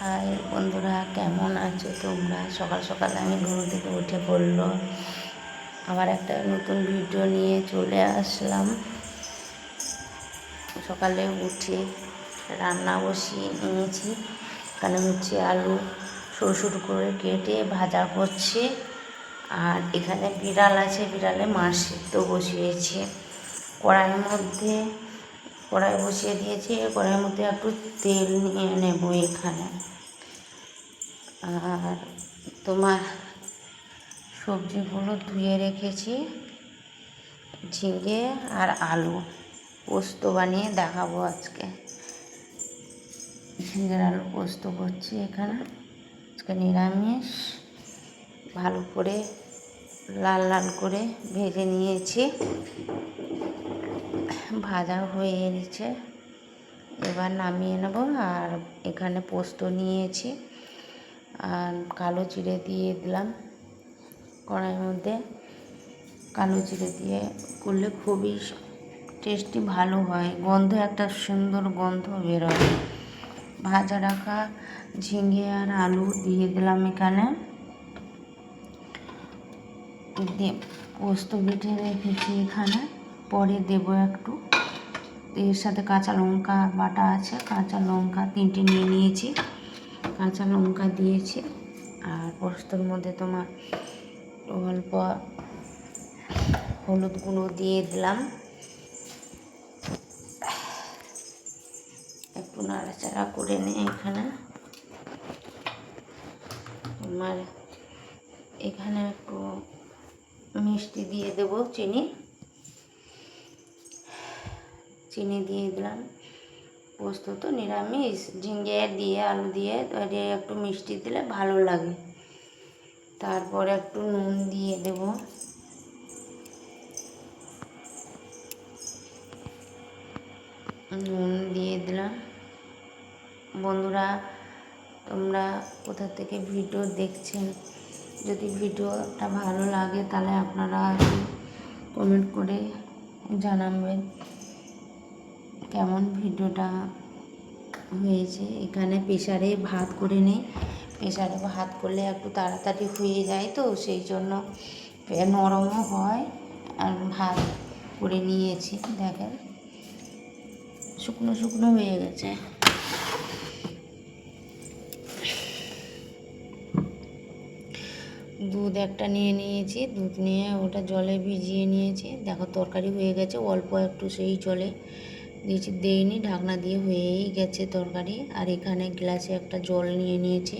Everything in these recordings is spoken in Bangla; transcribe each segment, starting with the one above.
হাই বন্ধুরা, কেমন আছো তোমরা? সকাল সকাল আমি ঘুম থেকে উঠে পড়লো আবার একটা নতুন ভিডিও নিয়ে চলে আসলাম। সকালে উঠে রান্না বসিয়ে নিয়েছি। এখানে হচ্ছে আলু সরু সরু করে কেটে ভাজা করছে। আর এখানে বিড়াল আছে, বিড়ালে মাছ সিদ্ধ বসিয়েছে। কড়াই বসিয়ে দিয়েছি। কড়াইয়ের মধ্যে একটু তেল নিয়ে নেব এখানে। আর তোমার সবজিগুলো ধুয়ে রেখেছি, ঝিঙে আর আলু পোস্ত বানিয়ে দেখাবো আজকে। ঝিঙের আলু পোস্ত করছি এখানে, আজকে নিরামিষ। ভালো করে লাল লাল করে ভেজে নিয়েছি, ভাজা হয়ে গেছে। এবার নামিয়ে নেব। আর এখানে পোস্ত নিয়েছি আর কালো জিরে দিয়ে দিলাম কড়াইয়ের মধ্যে। কালো জিরে দিয়ে করলে খুবই টেস্টি ভালো হয়, গন্ধ একটা সুন্দর গন্ধ বেরোয়। ভাজা রাখা ঝিঙে আর আলু দিয়ে দিলাম এখানে। দিয়ে পোস্ত বেটে রেখেছি এখানে, পরে দেবো একটু। এর সাথে কাঁচা লঙ্কা বাটা আছে, কাঁচা লঙ্কা 3টে নিয়ে নিয়েছি, কাঁচা লঙ্কা দিয়েছি। আর পোস্তর মধ্যে তোমার অল্প হলুদ গুঁড়ো দিয়ে দিলাম, একটু নাড়াচাড়া করে নিয়ে এখানে তোমার এখানে একটু মিষ্টি দিয়ে দেবো, চিনি দিয়ে দিলাম। পোস্ত তো নিরামিষ, ঝিঙে দিয়ে আলু দিয়ে একটু মিষ্টি দিলে ভালো লাগে। তারপর একটু নুন দিয়ে দেব। নুন দিয়ে দিলাম। বন্ধুরা, তোমরা কোথা থেকে ভিডিও দেখছেন? যদি ভিডিওটা ভালো লাগে তাহলে আপনারা কমেন্ট করে জানাবেন কেমন ভিডিওটা হয়েছে। এখানে প্রেসারে ভাত করে নিই, প্রেসারে ভাত করলে একটু তাড়াতাড়ি হয়ে যায়, তো সেই জন্য নরমও হয়। আর ভাত করে নিয়েছি, দেখেন শুকনো শুকনো হয়ে গেছে। দুধ একটা নিয়ে নিয়েছি, দুধ নিয়ে ওটা জলে ভিজিয়ে নিয়েছি। দেখো তরকারি হয়ে গেছে, অল্প একটু সেই জলে দিয়েছি, দেইনি, ঢাকনা দিয়ে হয়েই গেছে তরকারি। আর এখানে গ্লাসে একটা জল নিয়ে নিয়েছি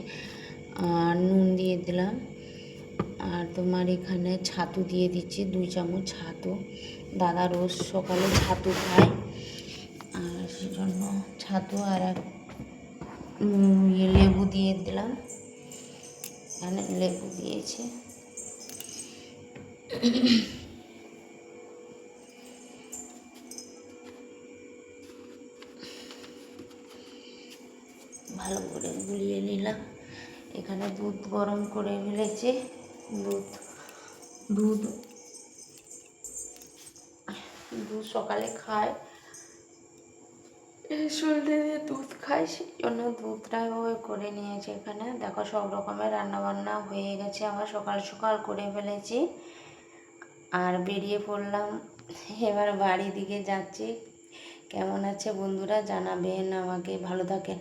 আর নুন দিয়ে দিলাম। আর তোমার এখানে ছাতু দিয়ে দিচ্ছি, 2 চামচ ছাতু। দাদা রোজ সকালে ছাতু খায়, আর সেজন্য ছাতু আর এক লেবু দিয়ে দিলাম। এখানে লেবু দিয়েছি। ভালো করে গুলিয়ে নিলাম। এখানে দুধ গরম করে ফেলেছি। দুধ সকালে খায়, শরীরে দুধ খায়, সেই জন্য দুধটা করে নিয়েছি এখানে। দেখো সব রকমের রান্নাবান্না হয়ে গেছে, আমার সকাল সকাল করে ফেলেছি। আর বেরিয়ে পড়লাম, এবার বাড়ির দিকে যাচ্ছি। কেমন আছে বন্ধুরা জানাবেন আমাকে, ভালো থাকেন।